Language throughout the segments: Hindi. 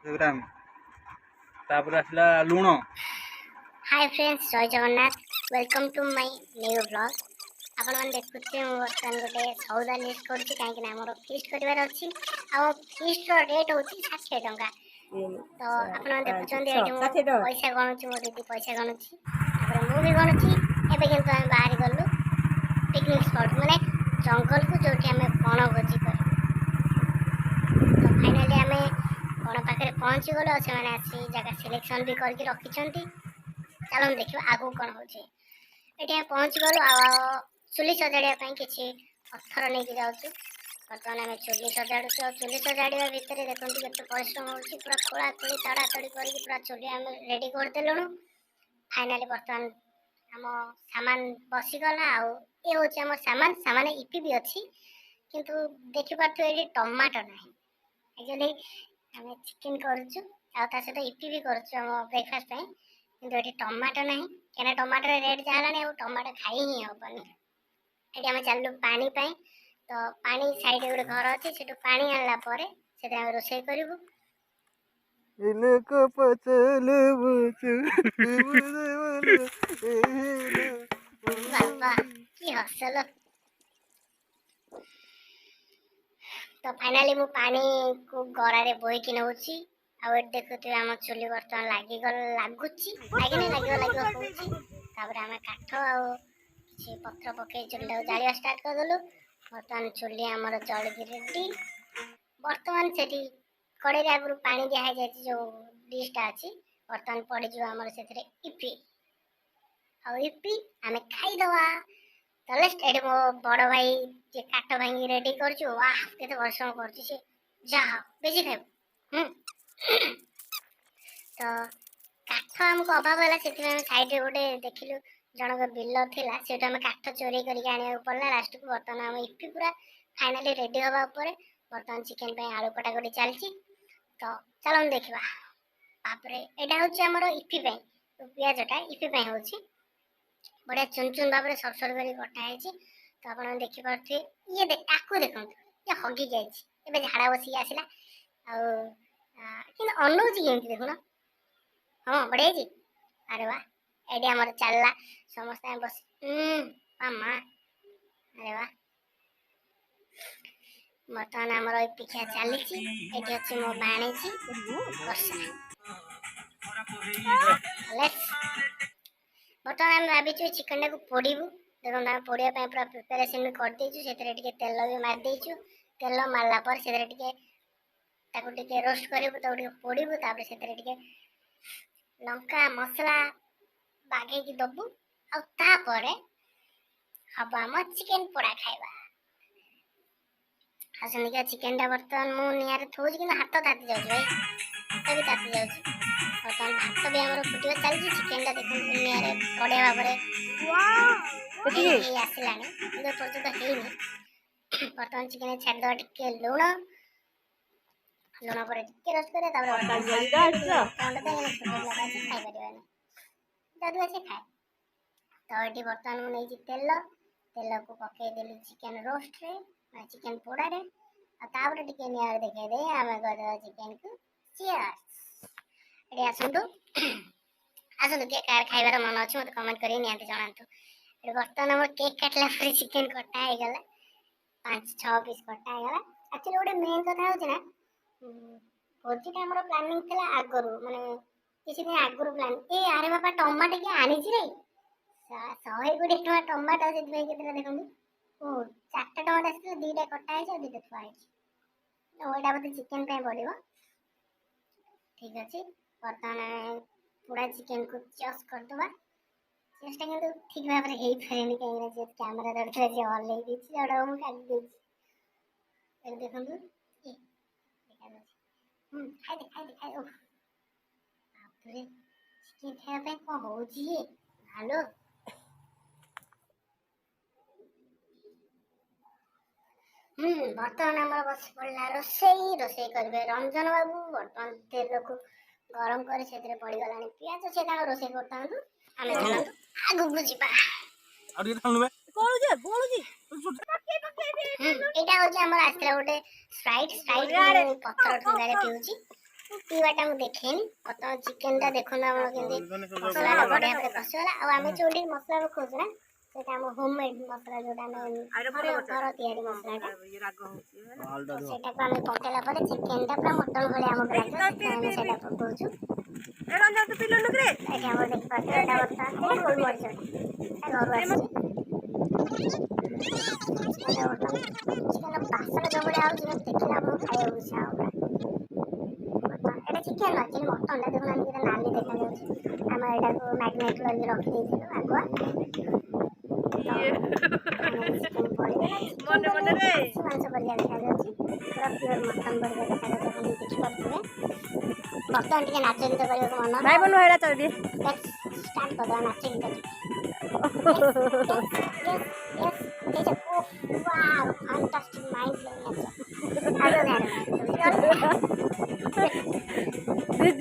ग्राम तापर आसला लुण। हाय फ्रेंड्स, जय Jagannath. Welcome to my new blog. आपण मैंने देखुचे मु बर्तमान गोटे सौदा लिस्ट करुँची कहीं आमर फिस्ट करार अच्छी आ फिस्ट रेट हूँ 60 टंका। तो आप देखुं ये पैसा गणुची मो दीदी पैसा गणुची मुझे गणुची एवं कि बाहरी गलु पिकनिक स्पॉट माने जंगल को जो बण भोजी कर तो फाइनाली आम बण पाखे पहुँची गलु से आसी जगह सिलेक्शन भी करके रखिंट। चलो देखिए आगू कौन हो पहुँची गलु चुली सजाड़ा किसी पत्थर नहीं जाऊँ। बर्तमान आम चुली सजाड़ू चुली सजाड़ा भितर देखते केते परिश्रम हो पूरा खोला खोली तड़ा तड़ी कर पूरा चुली आम रेडी करदेलुँ। फाइनाली बर्तमान आम सामान बसीगला ये हूँ आम सामान सामान इपी भी अच्छी किंतु देखिपे ये टमाटो ना एक्चुअली आम चिकेन करुचु सहित इपी भी करुचु ब्रेकफास्ट किंतु ये टमाटो ना क्या टमाटर रेट जहाँ टमाटो खाई ही हेनी। ये आम चलू पानी तो पानी साइड गोटे घर अच्छे से पानी आनला रोषे करूँ। बाबा की हसल। तो फाइनाली मु पानी को गरारे बोईकी नौ देखुए आम चुली बर्तमान लगुच लगे आम काठ कि पत्र पकई चुली जाड़ा स्टार्ट करदेलु। बर्तमान चुली आमर जल्दी रेडी। बर्तमान से कड़े आगु पानी दिखाई जाए जो डिशटा अच्छी बर्तमान पड़ज आमर से इपी इपी आम खाईदवा। चले मो बड़ भाई जे काट भांगी रेडी कर परिश्रम कर बेसी खाइब। तो काठ आमको अभाव है साइड गोटे देखिलु जनक बिल थिला से आम काठ चोरी करके पड़ा लास्ट को बर्तमान आम इपी पूरा फाइनाली रेडी हवा बर्तमान चिकेन आलू कटाकटी चलती। तो चलो देखा तापर यहाँ हूँ आमर इपी पिजटा इपी हूँ बढ़िया चुन चुन भाव में सर्ट सर्ट कर कटाई। तो आप देखिपे ये आपको देखो ये हगी जाए झाड़ा बसिक आसला अनौची कमी देखुन। हाँ बढ़िया अरे वाह ये आम चलला समस्त बस मामा अरे वाह बर्तमान आमर पिछा चली अच्छे मो बाणीजी बर्तमान आम भाई चिकेन टाक पोड़ू देखो आम पोड़ापी पूरा प्रिपेरेसन भी कर देचु से तेल भी मारिदेचु तेल मारला टे रोस्ट करूँ पोड़ू से लंका मसला बागे दबू आपर हम आम चिकेन पोड़ा खाइबा। आसनिका चिकेन टा बर्तमान मु निआरे थोड़ी कि हाथ ताती जाऊँ भाई हाथ भी ताती जाऊँ। बर्तमान भात भी आम फुटा चलती चिकेन टा देखते निआरे बढ़िया भाव में आसला पर्यटन है। बर्तमान चिकेन छाड़द टे लुण लुण पर रोस्ट कर जदि से खाए। तो ये बर्तमान मुझे तेल तेल को पकईदेली चिकेन रोस्ट रे चिकेन पोड़ा रे टे निआरे देखदे आम कर चिकेन को चियर्स। आसतु आसतु किए कार खाइबार मन अच्छे मत कमेंट कर निहाती जनातु। ये बर्तमान आम केक काटला चिकेन कटा हो गला 5-6 पीस कटा हो गला। एक्चुअली गोटे मेन कथा होना भोजीटा आम प्लानिंग थी आगु माने किसी दिन आगु प्लान ए अरे बापा टमाटो किए आनी रे 120 टका टमाटो से देखो 4टा टमाटो आसला 2टा कटा है 2टा थुआ यहाँ बोलते चिकेन पड़ो ठीक अच्छे। बर्तमान पूरा चिकेन को चॉस करदे चेष्टा कि ठीक भाव में हो पारे कहीं कैमेरा दरकार से हल्ले जोड़ा मुझे काटी देखो खाई खाई चिकेन खायापी कौन हो हेलो बर्तमान आम बस पड़ा रोसे करेंगे रंजन बाबू। बर्तमान तेल को गरम कर पड़गला पिज से रोसे करता आगू जा यहाँ हूँ आसला गोटे स्प्राइट पत्थर ठुंगारे पीऊँ पीवाटा मु देखेनी बर्तमान चिकेन टा देखो ना हम केंदे मसला टा बढ़िया से कषिला आ आमे चोली मसला खोजना सेटा हम होममेड मसला जोटा हम घर तैयारी मसला टा सेटा को हम पकेला पर चिकेन टा पूरा मटन भले हम लागो हम सेटा पकोछु ए रंजा तू पिलो नुकरे एटा हम देख पाते एटा बर्तमान गोल मरच घर आसी चिकेन बासना जो बड़े आउ देखिला हम खाइयो इच्छा हो चिकेन नथिल मटन टा देखो ना नाली देखा जाउछ हम एटा को मैग्नेट करके रखि देथिलु आगुआ मने मने रे मांस बढ़िया देखा जाउछ पूरा प्योर मटन बढ़िया देखा जाउछ हम देखि पाथुए बर्तमान टिके नाच गीत करियो मन भाई बनु हेडा चल दे स्टार्ट कर दो नाच गीत yes wow fantastic mind blowing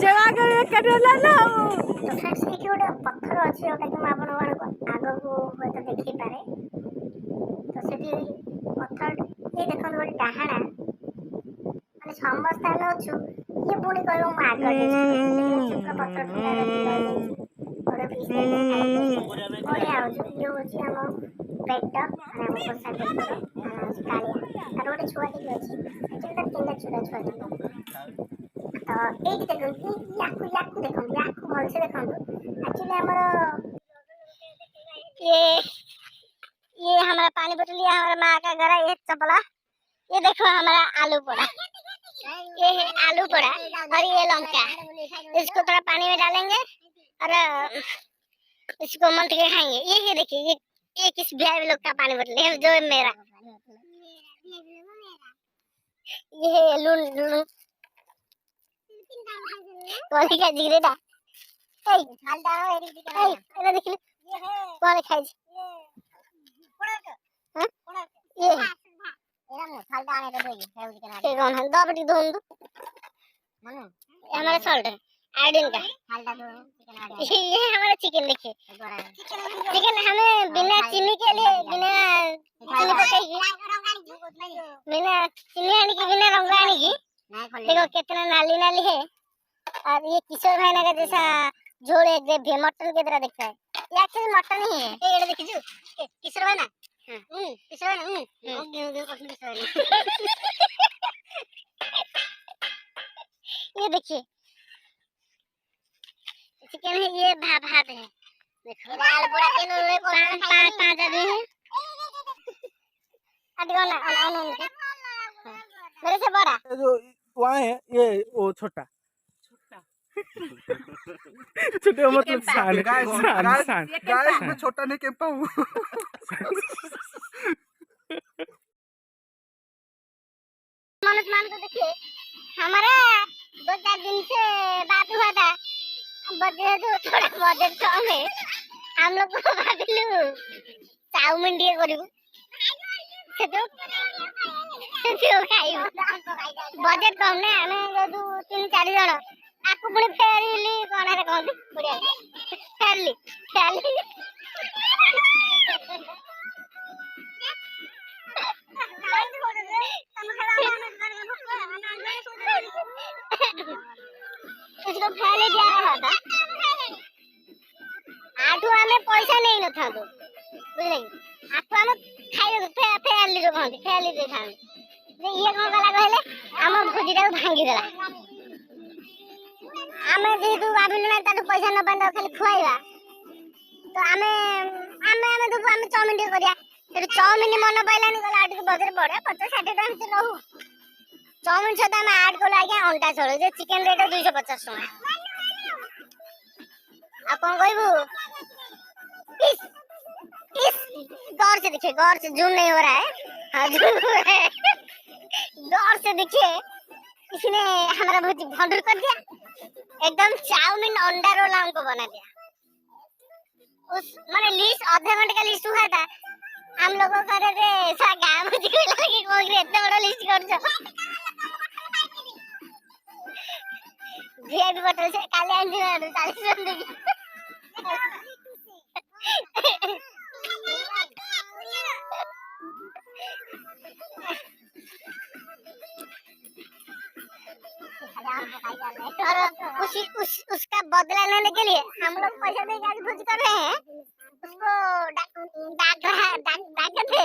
जगह के कटला ना तो फ्रेंड्स ये गोटे पत्थर अच्छी जोटा कि आपण आग को हयत देखी पारे तो सेठी पत्थर ये देखो गोटे डाहाणा माने समस्त आमे अछु ये पुणी कहबो म आग देखि पत्थर और पीस बढ़िया हो ये होची हम पेट हम कोसा पेट कालिया तार गोटे छुआ टिके अछि एटा तीनटा छुआ टिके तो एक देखो याकू देखो याकू भल से देखो एक्चुअली हमर ये हमारा पानी बोतल लिया हमारा माँ का घर है ये चपला ये देखो हमारा आलू पड़ा ये है आलू पड़ा और ये लौका इसको थोड़ा पानी में डालेंगे और इसको मंथ के खाएंगे ये है देखिए ये किस बिहार लोग का पानी बोतल है जो मेरा ये है लून कोली का जिगरेटा ए हालदा ए एला देखिलु कोले खाइ हां ये एरा मो हालदा आने तो दोई हेउदी के ना कौन है दाबटी दोन दो मनु हमारा सॉल्ट है आयोडीन का हालदा दो चिकन ये हमारा चिकन देखिए चिकन हमें बिना चीनी के लिए बिना चीनी पकाएगी बिना चीनी आने की बिना रंगाने की देखो कितना नाली नाली है और ये किशोर भाई का जैसा झोल एक ग्रेवी मटन की तरह दिखता है ये एक्चुअली मटन ही है ये देखिए जो किशोर भाई ना किशोर भाई ये देखिए चिकन है ये भात है देखो लाल बड़ा केनो को पांच आदमी है अटको ना मेरे से बड़ा जो वहाँ है ये वो छोटा छोटे मतलब सान गाइस मैं छोटा नहीं कहता हूँ मान को देखिए हमारा 2-4 दिन से बात हुआ था बजट थोड़ा बजट कम है हम लोग को भाबिलु चाउमिन दिए करिबु सेतो खाइबु बजट कम ना हमें जो 3-4 जण आपको पुणी फेरली कोन रे कहते बढ़िया फेरली इसको फैले दिया रहा था आठू हमें पैसा नहीं न था तो बुझले आठू हमें खाइयो फैली रो कहते फैली दे था जे ये कोन वाला कहले हम भोजीटा भांगी देला हमें जेतु भाबिलु ना तातो पैसा न बंदा खाली खुआइबा तो हमें तो हम चाउमिन दे करिया तो चाउमिन मन पाइलानी गला आठ के बजर बड़े 50-60 टका से रहू चाउमिन से हम ऐड को लागे अंडा छोड़ जे चिकन रेट 250 टका आप कौन कहबू इस गौर से देखिए गौर से जूम नहीं हो रहा है हां जूम हो रहा है गौर से देखिए इसने हमारा भोज भंडूर कर दिया एकदम चाउमीन अंडा रोल हमको बना दिया उस माने लिस्ट आधे घंटे का लिस्ट हुआ था हम लोगों का रे सा गांव में दिख लगे कोई इतना बड़ा लिस्ट कर जो वीआईपी होटल से काले अंजी 40 रन देगी और उसका बदला लेने के लिए हम लोग पैसा देके आज भोज कर रहे हैं। उसको डाके थे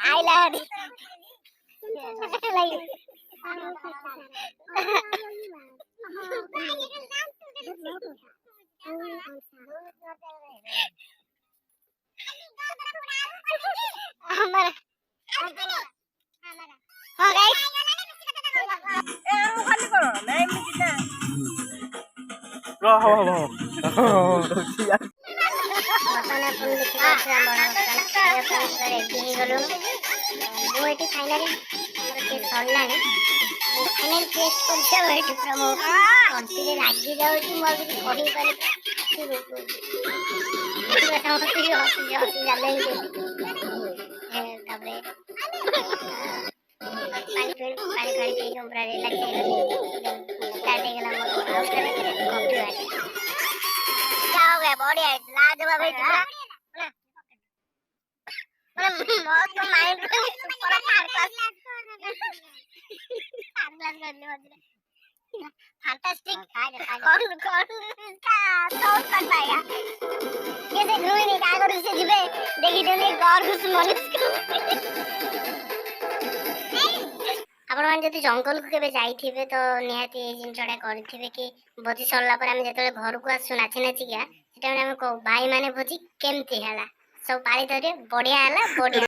आया बढ़िया लाजवाब फैंटास्टिक कौन इसका साउंड करता है कैसे ग्रुई नहीं काय करू से जिबे देखि देने गौर मनुष्य आपण मान जति जंगल को केबे जाइथिबे तो निहाती ए जिनचडा करथिबे कि भोजी सरला पर हम जेतले घर को आसु नाची नाची गया सेटा हम को भाई माने भोजी केमती हला सब पारी धरे बढ़िया हला बढ़िया